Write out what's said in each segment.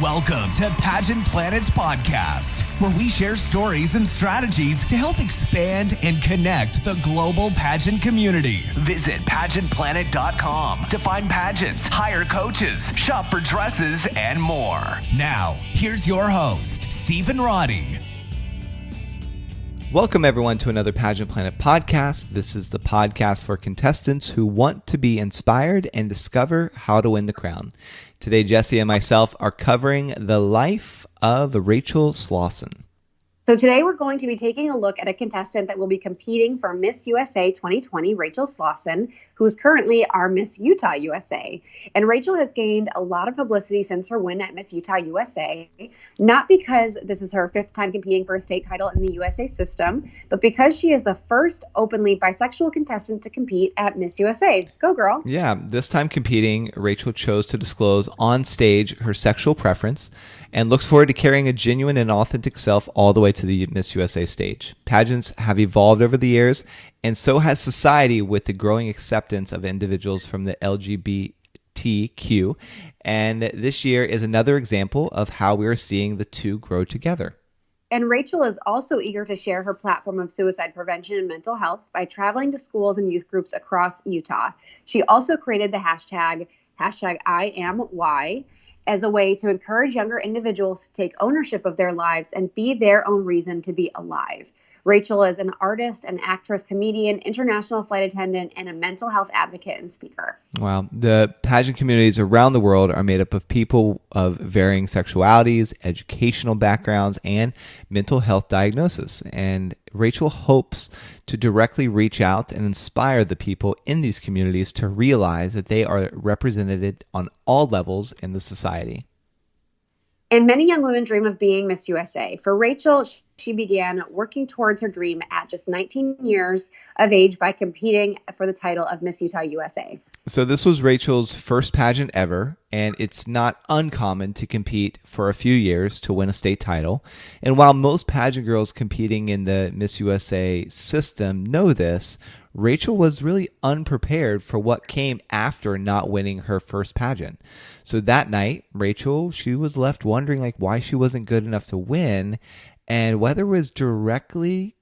Welcome to Pageant Planet's podcast, where we share stories and strategies to help expand and connect the global pageant community. Visit pageantplanet.com to find pageants, hire coaches, shop for dresses, and more. Now, here's your host, Stephen Roddy. Welcome, everyone, to another Pageant Planet podcast. This is the podcast for contestants who want to be inspired and discover how to win the crown. Today, Jesse and myself are covering the life of Rachel Slawson. So today we're going to be taking a look at a contestant that will be competing for Miss USA 2020, Rachel Slawson, who is currently our Miss Utah USA. And Rachel has gained a lot of publicity since her win at Miss Utah USA, not because this is her fifth time competing for a state title in the USA system, but because she is the first openly bisexual contestant to compete at Miss USA. Go, girl. Yeah, this time competing, Rachel chose to disclose on stage her sexual preference and looks forward to carrying a genuine and authentic self all the way to the Miss USA stage. Pageants have evolved over the years, and so has society with the growing acceptance of individuals from the LGBTQ. And this year is another example of how we are seeing the two grow together. And Rachel is also eager to share her platform of suicide prevention and mental health by traveling to schools and youth groups across Utah. She also created the hashtag IamWHY, as a way to encourage younger individuals to take ownership of their lives and be their own reason to be alive. Rachel is an artist, an actress, comedian, international flight attendant, and a mental health advocate and speaker. Wow. The pageant communities around the world are made up of people of varying sexualities, educational backgrounds, and mental health diagnosis. And Rachel hopes to directly reach out and inspire the people in these communities to realize that they are represented on all levels in the society. And many young women dream of being Miss USA. For Rachel, she began working towards her dream at just 19 years of age by competing for the title of Miss Utah USA. So this was Rachel's first pageant ever, and it's not uncommon to compete for a few years to win a state title. And while most pageant girls competing in the Miss USA system know this, Rachel was really unprepared for what came after not winning her first pageant. So that night, Rachel, she was left wondering why she wasn't good enough to win, and whether it was directly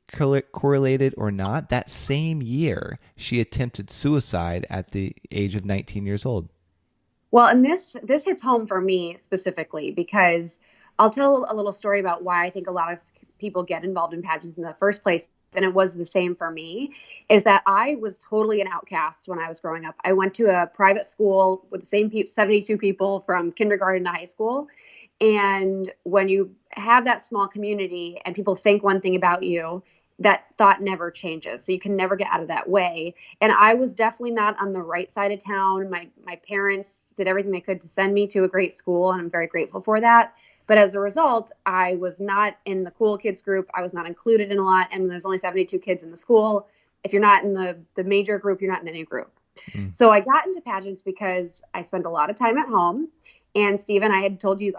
correlated or not. That same year, she attempted suicide at the age of 19 years old. Well, and this hits home for me specifically because I'll tell a little story about why I think a lot of people get involved in pageants in the first place. And it was the same for me, is that I was totally an outcast when I was growing up. I went to a private school with the same 72 people from kindergarten to high school. And when you have that small community and people think one thing about you, that thought never changes. So you can never get out of that way. And I was definitely not on the right side of town. My parents did everything they could to send me to a great school, and I'm very grateful for that. But as a result, I was not in the cool kids group. I was not included in a lot. And there's only 72 kids in the school. If you're not in the major group, you're not in any group. So I got into pageants because I spent a lot of time at home. And Stephen, I had told you,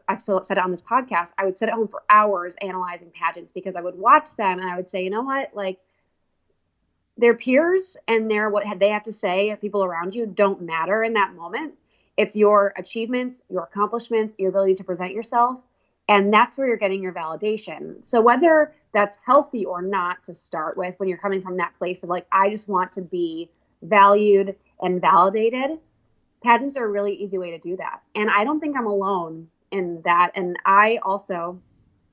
I've still said it on this podcast, I would sit at home for hours analyzing pageants because I would watch them and I would say, you know what, their peers and what they have to say, people around you don't matter in that moment. It's your achievements, your accomplishments, your ability to present yourself. And that's where you're getting your validation. So whether that's healthy or not to start with, when you're coming from that place of I just want to be valued and validated, pageants are a really easy way to do that. And I don't think I'm alone in that. And I also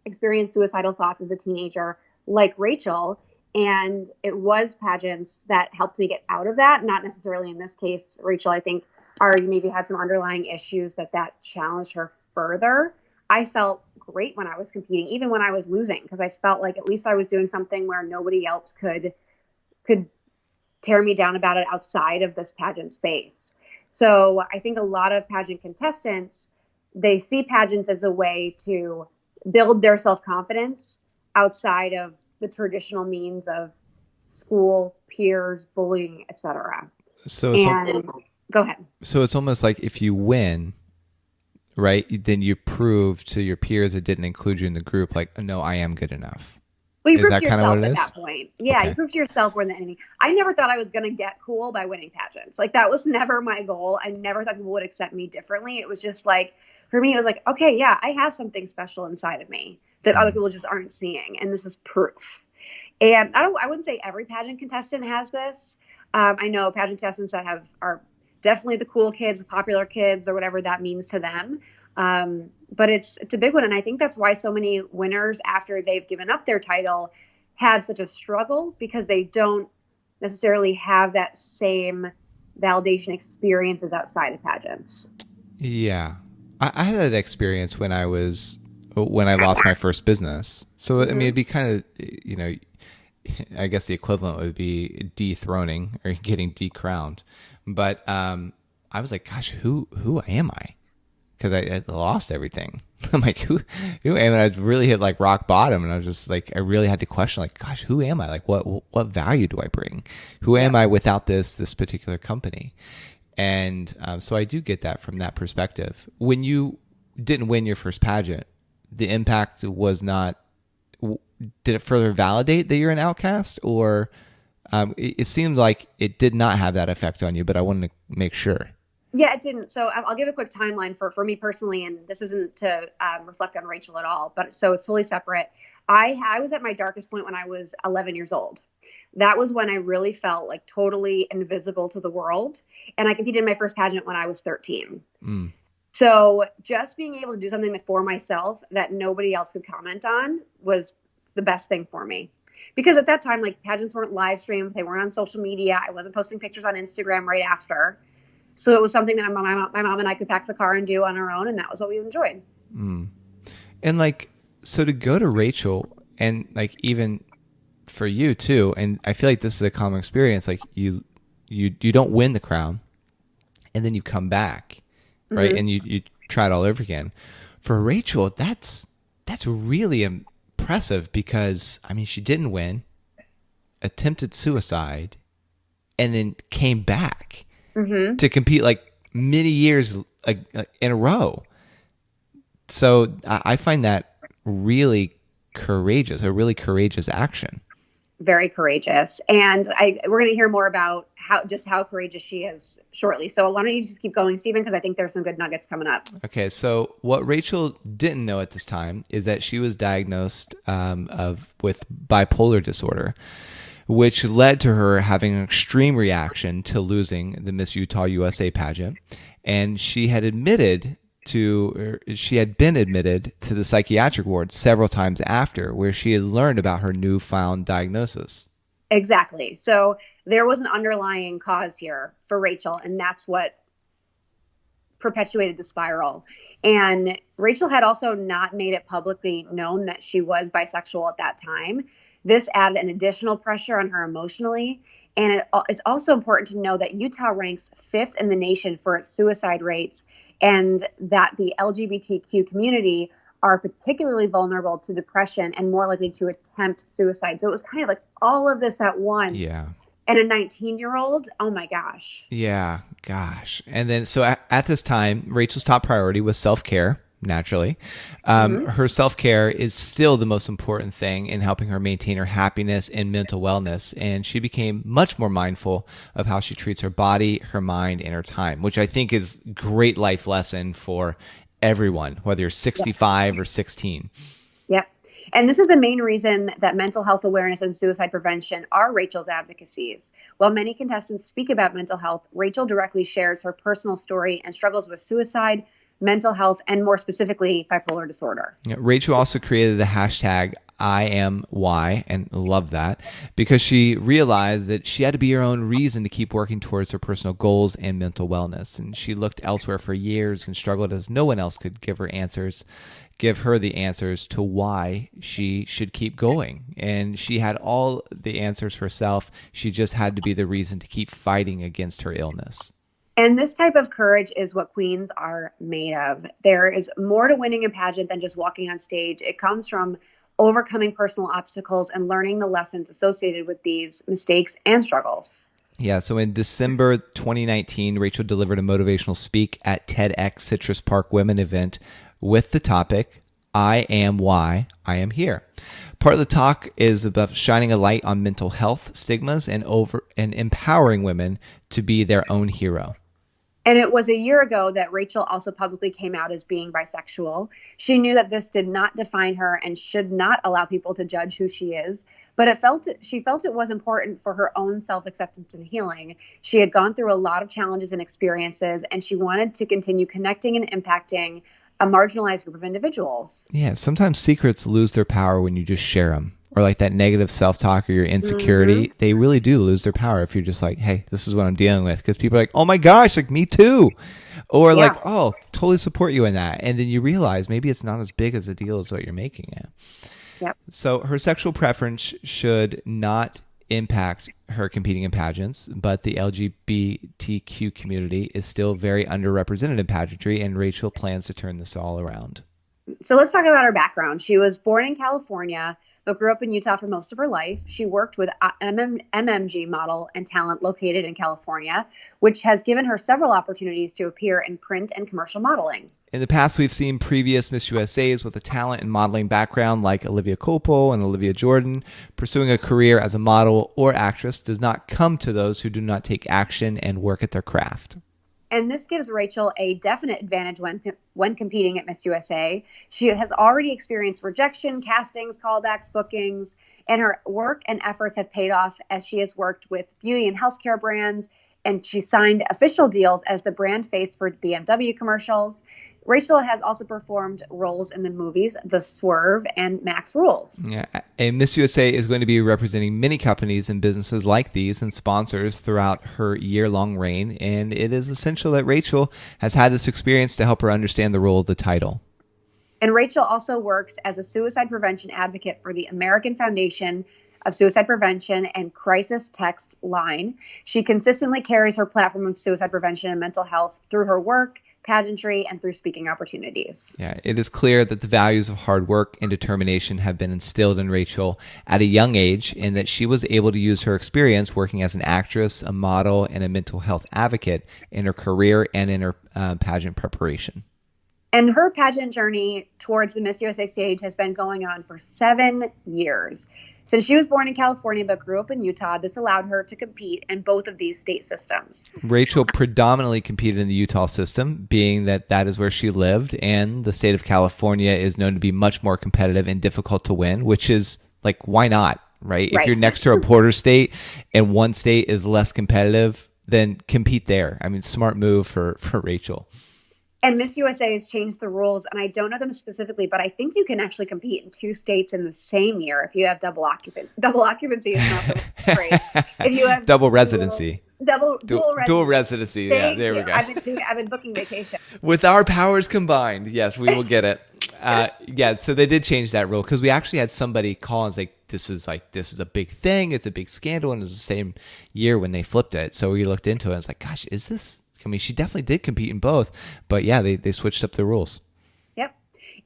experienced suicidal thoughts as a teenager like Rachel. And it was pageants that helped me get out of that. Not necessarily in this case, Rachel, I think, already maybe had some underlying issues that challenged her further. I felt great when I was competing, even when I was losing, because I felt like at least I was doing something where nobody else could tear me down about it outside of this pageant space. So I think a lot of pageant contestants, they see pageants as a way to build their self-confidence outside of the traditional means of school, peers, bullying, etc. Go ahead. So it's almost like if you win, right, then you prove to your peers that didn't include you in the group, no, I am good enough. Well, you proved to yourself at that point. Yeah, okay. You proved to yourself more than anything. I never thought I was going to get cool by winning pageants. That was never my goal. I never thought people would accept me differently. It was just for for me, it was like, okay, yeah, I have something special inside of me that other people just aren't seeing. And this is proof. And I wouldn't say every pageant contestant has this. I know pageant contestants that are definitely the cool kids, the popular kids, or whatever that means to them. But it's a big one. And I think that's why so many winners, after they've given up their title, have such a struggle, because they don't necessarily have that same validation experiences outside of pageants. Yeah. I had that experience when I lost my first business. So, I mean, it'd be kind of, I guess the equivalent would be dethroning or getting decrowned. But I was like, gosh, who am I? Because I had lost everything. I'm like, who am I? I really hit like rock bottom, and I was just like, I really had to question, like, gosh, who am I? Like, what value do I bring? Who am I without this particular company? And so I do get that from that perspective. When you didn't win your first pageant, the impact was not. Did it further validate that you're an outcast, or it seemed like it did not have that effect on you? But I wanted to make sure. Yeah, it didn't. So I'll give a quick timeline for me personally, and this isn't to reflect on Rachel at all, but so it's totally separate. I was at my darkest point when I was 11 years old. That was when I really felt like totally invisible to the world. And I competed in my first pageant when I was 13. Mm. So just being able to do something for myself that nobody else could comment on was the best thing for me. Because at that time, like, pageants weren't live streamed. They weren't on social media. I wasn't posting pictures on Instagram right after. So it was something that my mom and I could pack the car and do on our own. And that was what we enjoyed. Mm. And like, so to go to Rachel, and like, even for you too, and I feel like this is a common experience, like you don't win the crown and then you come back, right? Mm-hmm. And you try it all over again. For Rachel, that's really impressive, because I mean, she didn't win, attempted suicide, and then came back. Mm-hmm. To compete like many years in a row. So I find that really courageous, a really courageous action. Very courageous. And we're going to hear more about how courageous she is shortly. So why don't you just keep going, Stephen, because I think there's some good nuggets coming up. Okay. So what Rachel didn't know at this time is that she was diagnosed with bipolar disorder, which led to her having an extreme reaction to losing the Miss Utah USA pageant. And she had been admitted to the psychiatric ward several times after, where she had learned about her newfound diagnosis. Exactly. So there was an underlying cause here for Rachel, and that's what perpetuated the spiral. And Rachel had also not made it publicly known that she was bisexual at that time. This added an additional pressure on her emotionally. And it's also important to know that Utah ranks 5th in the nation for its suicide rates, and that the LGBTQ community are particularly vulnerable to depression and more likely to attempt suicide. So it was kind of like all of this at once. Yeah. And a 19-year-old, oh my gosh. Yeah, gosh. And then so at this time, Rachel's top priority was self-care. Naturally. Her self-care is still the most important thing in helping her maintain her happiness and mental wellness. And she became much more mindful of how she treats her body, her mind, and her time, which I think is a great life lesson for everyone, whether you're 65 or 16. Yep. And this is the main reason that mental health awareness and suicide prevention are Rachel's advocacies. While many contestants speak about mental health, Rachel directly shares her personal story and struggles with suicide, mental health, and more specifically, bipolar disorder. Yeah, Rachel also created the hashtag IamWHY, and love that, because she realized that she had to be her own reason to keep working towards her personal goals and mental wellness. And she looked elsewhere for years and struggled as no one else could give her the answers to why she should keep going. And she had all the answers herself. She just had to be the reason to keep fighting against her illness. And this type of courage is what queens are made of. There is more to winning a pageant than just walking on stage. It comes from overcoming personal obstacles and learning the lessons associated with these mistakes and struggles. Yeah, so in December 2019, Rachel delivered a motivational speak at TEDx Citrus Park Women event with the topic, I am why I am here. Part of the talk is about shining a light on mental health stigmas and empowering women to be their own hero. And it was a year ago that Rachel also publicly came out as being bisexual. She knew that this did not define her and should not allow people to judge who she is. But she felt it was important for her own self-acceptance and healing. She had gone through a lot of challenges and experiences, and she wanted to continue connecting and impacting a marginalized group of individuals. Yeah, sometimes secrets lose their power when you just share them. Or like that negative self-talk or your insecurity, they really do lose their power if you're just like, hey, this is what I'm dealing with. Because people are like, oh my gosh, like me too. Or like, oh, totally support you in that. And then you realize maybe it's not as big as a deal as what you're making it. Yep. So her sexual preference should not impact her competing in pageants, but the LGBTQ community is still very underrepresented in pageantry, and Rachel plans to turn this all around. So let's talk about her background. She was born in California, but grew up in Utah for most of her life. She worked with MMG model and talent located in California, which has given her several opportunities to appear in print and commercial modeling. In the past, we've seen previous Miss USAs with a talent and modeling background like Olivia Culpo and Olivia Jordan. Pursuing a career as a model or actress does not come to those who do not take action and work at their craft. And this gives Rachel a definite advantage when competing at Miss USA. She has already experienced rejection, castings, callbacks, bookings, and her work and efforts have paid off as she has worked with beauty and healthcare brands, and she signed official deals as the brand face for BMW commercials. Rachel has also performed roles in the movies The Swerve and Max Rules. Yeah, and Miss USA is going to be representing many companies and businesses like these and sponsors throughout her year-long reign, and it is essential that Rachel has had this experience to help her understand the role of the title. And Rachel also works as a suicide prevention advocate for the American Foundation of Suicide Prevention and Crisis Text Line. She consistently carries her platform of suicide prevention and mental health through her work, pageantry, and through speaking opportunities. Yeah, it is clear that the values of hard work and determination have been instilled in Rachel at a young age, and that she was able to use her experience working as an actress, a model, and a mental health advocate in her career and in her pageant preparation. And her pageant journey towards the Miss USA stage has been going on for 7 years. Since she was born in California but grew up in Utah, this allowed her to compete in both of these state systems. Rachel predominantly competed in the Utah system, being that that is where she lived, and the state of California is known to be much more competitive and difficult to win, which is like, why not, right? If you're next to a border state and one state is less competitive, then compete there. I mean, smart move for Rachel. And Miss USA has changed the rules, and I don't know them specifically, but I think you can actually compete in 2 states in the same year if you have double occupancy. Double occupancy is not the phrase. If you have double residency. Dual residency. Yeah, there we go. I've been booking vacation. With our powers combined, yes, we will get it. Yeah, so they did change that rule because we actually had somebody call and say, this is a big thing. It's a big scandal, and it was the same year when they flipped it. So we looked into it and it's like, gosh, is this? I mean, she definitely did compete in both, but yeah, they switched up the rules. Yep.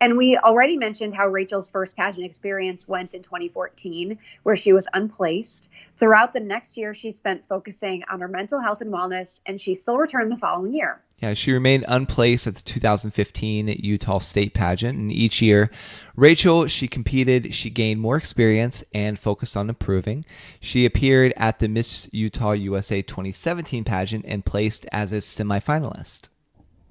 And we already mentioned how Rachel's first pageant experience went in 2014, where she was unplaced. Throughout the next year, she spent focusing on her mental health and wellness, and she still returned the following year. Yeah, she remained unplaced at the 2015 Utah State Pageant, and each year, Rachel, she competed, she gained more experience and focused on improving. She appeared at the Miss Utah USA 2017 pageant and placed as a semifinalist.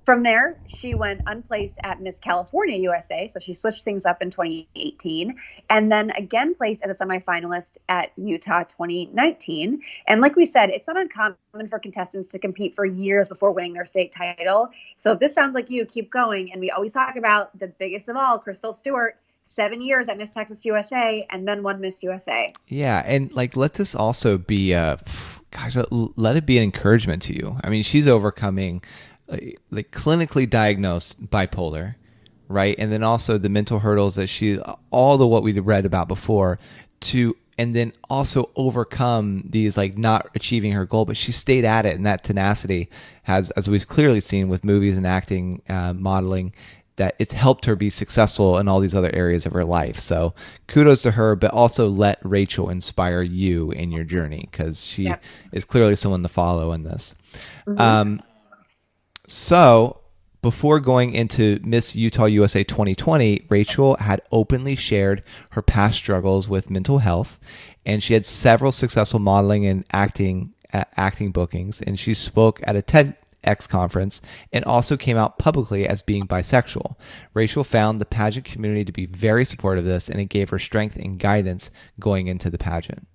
From there, she went unplaced at Miss California USA, so she switched things up in 2018, and then again placed as a semifinalist at Utah 2019. And like we said, it's not uncommon for contestants to compete for years before winning their state title. So if this sounds like you, keep going. And we always talk about the biggest of all, Crystal Stewart, 7 years at Miss Texas USA, and then won Miss USA. Yeah, and like let this also be, let it be an encouragement to you. I mean, she's overcoming like clinically diagnosed bipolar, right? And then also the mental hurdles that all the what we read about before and then also overcome these like not achieving her goal, but she stayed at it, and that tenacity has, as we've clearly seen with movies and acting, modeling, that it's helped her be successful in all these other areas of her life. So kudos to her, but also let Rachel inspire you in your journey, because she is clearly someone to follow in this. Mm-hmm. So before going into Miss Utah USA 2020, Rachel had openly shared her past struggles with mental health, and she had several successful modeling and acting bookings, and she spoke at a X conference and also came out publicly as being bisexual. Rachel found the pageant community to be very supportive of this, and it gave her strength and guidance going into the pageant.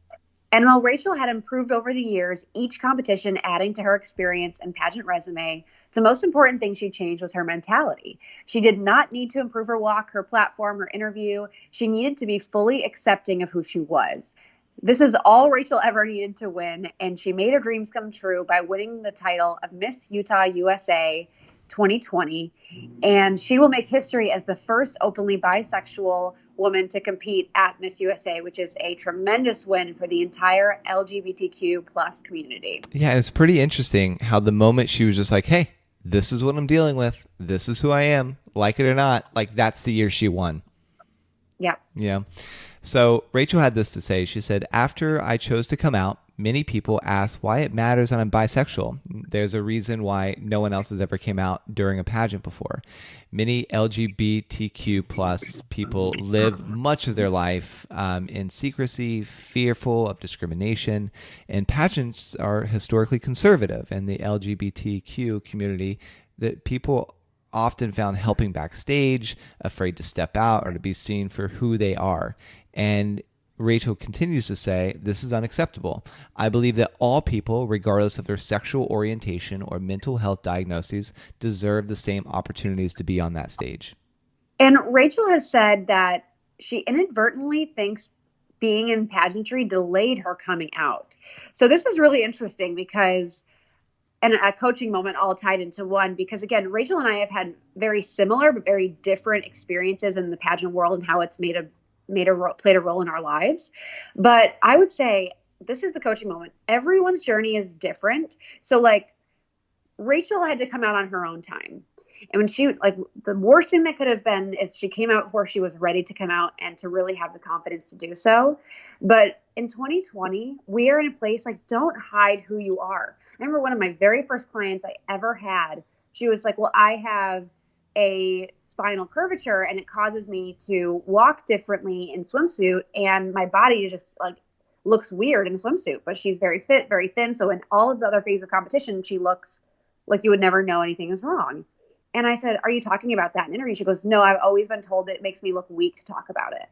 And while Rachel had improved over the years, each competition adding to her experience and pageant resume, the most important thing she changed was her mentality. She did not need to improve her walk, her platform, her interview. She needed to be fully accepting of who she was. This is all Rachel ever needed to win, and she made her dreams come true by winning the title of Miss Utah USA 2020. And she will make history as the first openly bisexual woman to compete at Miss USA, which is a tremendous win for the entire LGBTQ plus community. Yeah, it's pretty interesting how the moment she was just like, hey, this is what I'm dealing with. This is who I am. Like it or not, like that's the year she won. Yeah. Yeah. So Rachel had this to say. She said, after I chose to come out, many people ask why it matters that I'm bisexual. There's a reason why no one else has ever came out during a pageant before. Many LGBTQ plus people live much of their life in secrecy, fearful of discrimination, and pageants are historically conservative. And the LGBTQ community, that people often found helping backstage, afraid to step out or to be seen for who they are. And Rachel continues to say, this is unacceptable. I believe that all people, regardless of their sexual orientation or mental health diagnoses, deserve the same opportunities to be on that stage. And Rachel has said that she inadvertently thinks being in pageantry delayed her coming out. So this is really interesting because, and a coaching moment all tied into one, because again, Rachel and I have had very similar but very different experiences in the pageant world and how it's played a role in our lives. But I would say this is the coaching moment. Everyone's journey is different. So like Rachel had to come out on her own time. And when she, like, the worst thing that could have been is she came out before she was ready to come out and to really have the confidence to do so. But in 2020, we are in a place like, don't hide who you are. I remember one of my very first clients I ever had, she was like, well, I have a spinal curvature and it causes me to walk differently in swimsuit, and my body is just like looks weird in a swimsuit, but she's very fit, very thin. So in all of the other phases of competition, she looks like you would never know anything is wrong. And I said, are you talking about that in an interview? She goes, no, I've always been told it makes me look weak to talk about it.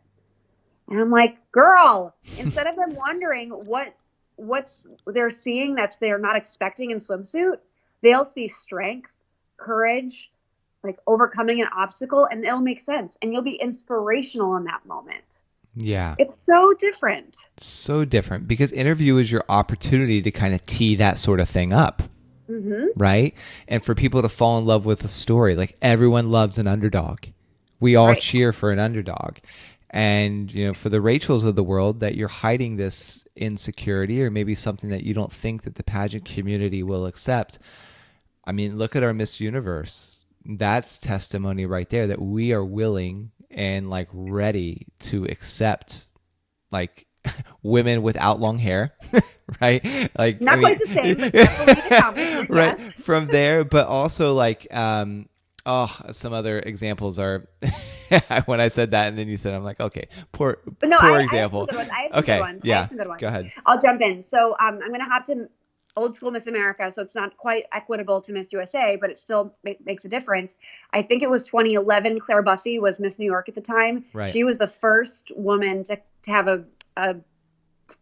And I'm like, girl, instead of them wondering what's they're seeing that they're not expecting in swimsuit, they'll see strength, courage, like overcoming an obstacle, and it'll make sense. And you'll be inspirational in that moment. Yeah. It's so different. So different because interview is your opportunity to kind of tee that sort of thing up. Mm-hmm. Right. And for people to fall in love with a story, like everyone loves an underdog. We all cheer for an underdog. And, you know, for the Rachels of the world that you're hiding this insecurity or maybe something that you don't think that the pageant community will accept. I mean, look at our Miss Universe. That's testimony right there that we are willing and like ready to accept like women without long hair, right? Like not quite the same, but definitely the compliment, right yes. From there, but also like some other examples are when I said that and then you said, I'm like, okay, poor example. I have some good ones. Yeah. I have some good ones. Go ahead. I'll jump in. So I'm going to hop to old school Miss America, so it's not quite equitable to Miss USA, but it still makes a difference. I think it was 2011. Claire Buffy was Miss New York at the time. Right. She was the first woman to have a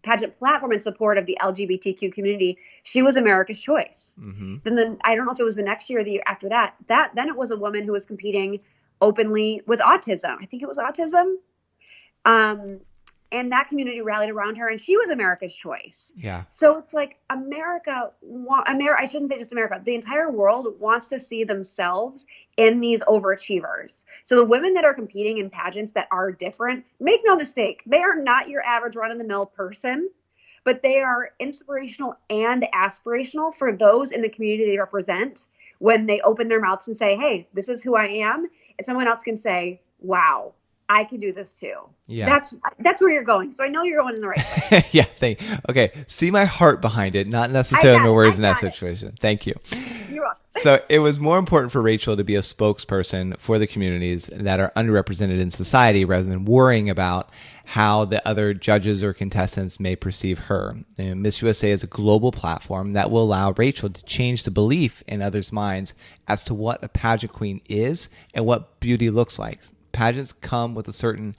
pageant platform in support of the LGBTQ community. She was America's Choice. Mm-hmm. Then I don't know if it was the next year or the year after that. Then it was a woman who was competing openly with autism. I think it was autism. And that community rallied around her, and she was America's Choice. Yeah. So it's like I shouldn't say just America. The entire world wants to see themselves in these overachievers. So the women that are competing in pageants that are different, make no mistake, they are not your average run-of-the-mill person, but they are inspirational and aspirational for those in the community they represent. When they open their mouths and say, hey, this is who I am, and someone else can say, wow, I can do this too. Yeah. That's where you're going. So I know you're going in the right place. Yeah. Okay. See my heart behind it, not necessarily my words in that situation. Thank you. You're welcome. So it was more important for Rachel to be a spokesperson for the communities that are underrepresented in society rather than worrying about how the other judges or contestants may perceive her. And Miss USA is a global platform that will allow Rachel to change the belief in others' minds as to what a pageant queen is and what beauty looks like. Pageants come with a certain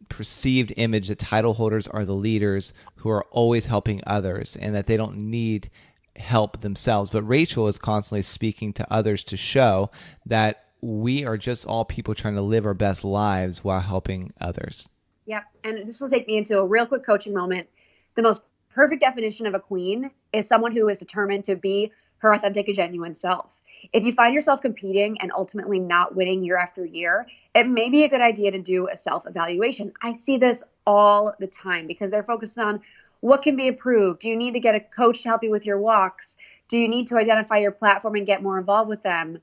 perceived image that title holders are the leaders who are always helping others and that they don't need help themselves. But Rachel is constantly speaking to others to show that we are just all people trying to live our best lives while helping others. Yep. And this will take me into a real quick coaching moment. The most perfect definition of a queen is someone who is determined to be her authentic and genuine self. If you find yourself competing and ultimately not winning year after year, it may be a good idea to do a self-evaluation. I see this all the time because they're focused on what can be improved. Do you need to get a coach to help you with your walks? Do you need to identify your platform and get more involved with them?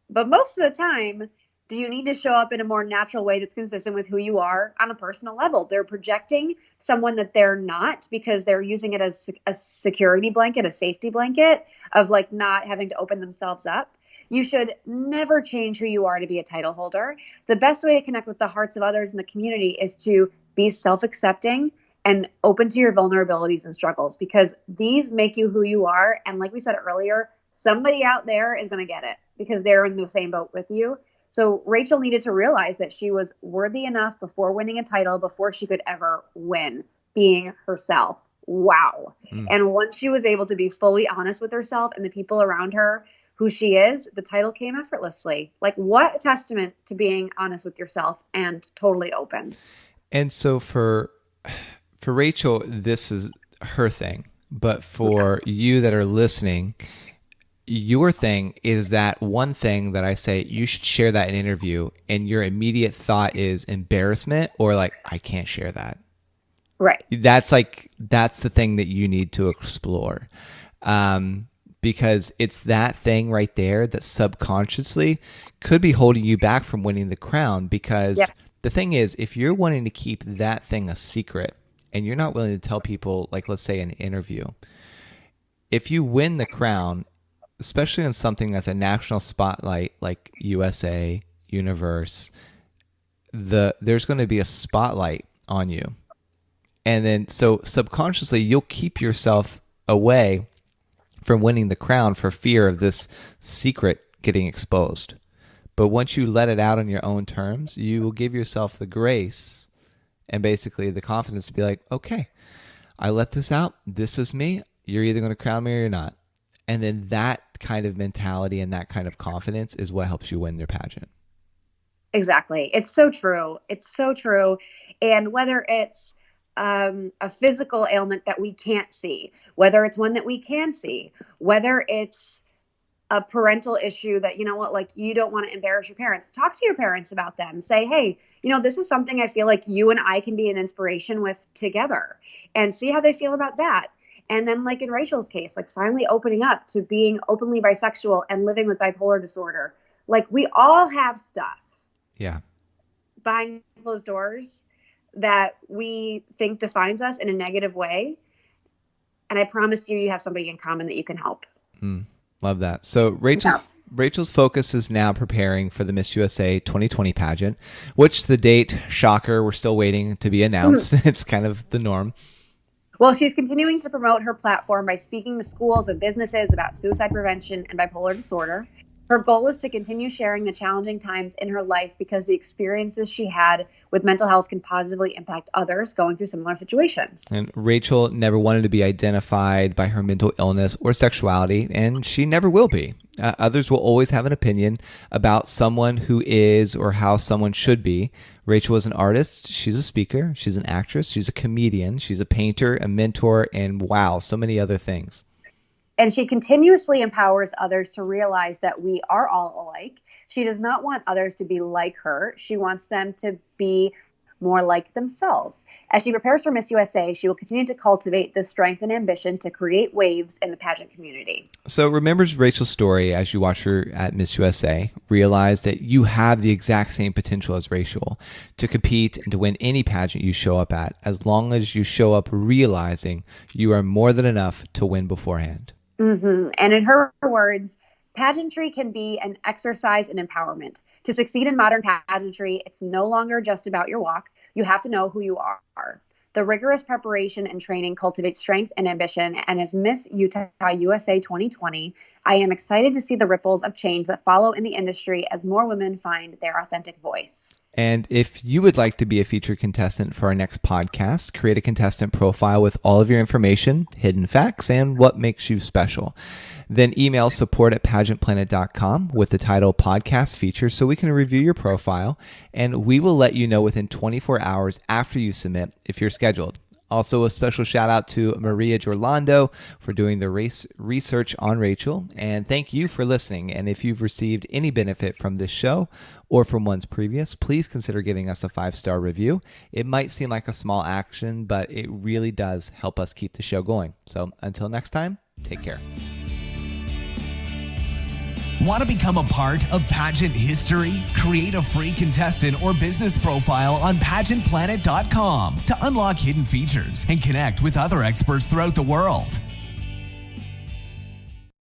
But most of the time, do you need to show up in a more natural way that's consistent with who you are on a personal level? They're projecting someone that they're not because they're using it as a security blanket, a safety blanket of like not having to open themselves up. You should never change who you are to be a title holder. The best way to connect with the hearts of others in the community is to be self-accepting and open to your vulnerabilities and struggles because these make you who you are. And like we said earlier, somebody out there is going to get it because they're in the same boat with you. So Rachel needed to realize that she was worthy enough before winning a title, before she could ever win, being herself. Wow. And once she was able to be fully honest with herself and the people around her, who she is, the title came effortlessly. Like, what a testament to being honest with yourself and totally open. And so for Rachel, this is her thing. But for you that are listening, your thing is that one thing that I say, you should share that in an interview, and your immediate thought is embarrassment or like, I can't share that. Right. That's the thing that you need to explore. Because it's that thing right there that subconsciously could be holding you back from winning the crown. Because the thing is, if you're wanting to keep that thing a secret and you're not willing to tell people, like, let's say an interview, if you win the crown, especially on something that's a national spotlight like USA, Universe, there's going to be a spotlight on you. And then so subconsciously you'll keep yourself away from winning the crown for fear of this secret getting exposed. But once you let it out on your own terms, you will give yourself the grace and basically the confidence to be like, okay, I let this out. This is me. You're either going to crown me or you're not. And then that kind of mentality and that kind of confidence is what helps you win your pageant. Exactly. It's so true. It's so true. And whether it's a physical ailment that we can't see, whether it's one that we can see, whether it's a parental issue that, you know what, like you don't want to embarrass your parents, talk to your parents about them. Say, hey, you know, this is something I feel like you and I can be an inspiration with together, and see how they feel about that. And then like in Rachel's case, like finally opening up to being openly bisexual and living with bipolar disorder. Like we all have stuff behind closed doors that we think defines us in a negative way. And I promise you, you have somebody in common that you can help. Love that. So Rachel's focus is now preparing for the Miss USA 2020 pageant, which the date, shocker, we're still waiting to be announced. It's kind of the norm. Well, she's continuing to promote her platform by speaking to schools and businesses about suicide prevention and bipolar disorder. Her goal is to continue sharing the challenging times in her life because the experiences she had with mental health can positively impact others going through similar situations. And Rachel never wanted to be identified by her mental illness or sexuality, and she never will be. Others will always have an opinion about someone who is or how someone should be. Rachel is an artist. She's a speaker. She's an actress. She's a comedian. She's a painter, a mentor, and wow, so many other things. And she continuously empowers others to realize that we are all alike. She does not want others to be like her. She wants them to be more like themselves. As she prepares for Miss USA, she will continue to cultivate this strength and ambition to create waves in the pageant community. So remember Rachel's story as you watch her at Miss USA. Realize that you have the exact same potential as Rachel to compete and to win any pageant you show up at, as long as you show up realizing you are more than enough to win beforehand. And in her words, Pageantry can be an exercise in empowerment. To succeed in modern pageantry, it's no longer just about your walk. You have to know who you are. The rigorous preparation and training cultivates strength and ambition, and as Miss Utah USA 2020, I am excited to see the ripples of change that follow in the industry as more women find their authentic voice. And if you would like to be a featured contestant for our next podcast, create a contestant profile with all of your information, hidden facts, and what makes you special. Then email support@pageantplanet.com with the title podcast feature so we can review your profile, and we will let you know within 24 hours after you submit if you're scheduled. Also, a special shout out to Maria Giorlando for doing the research on Rachel. And thank you for listening. And if you've received any benefit from this show or from ones previous, please consider giving us a 5-star review. It might seem like a small action, but it really does help us keep the show going. So until next time, take care. Want to become a part of pageant history? Create a free contestant or business profile on pageantplanet.com to unlock hidden features and connect with other experts throughout the world.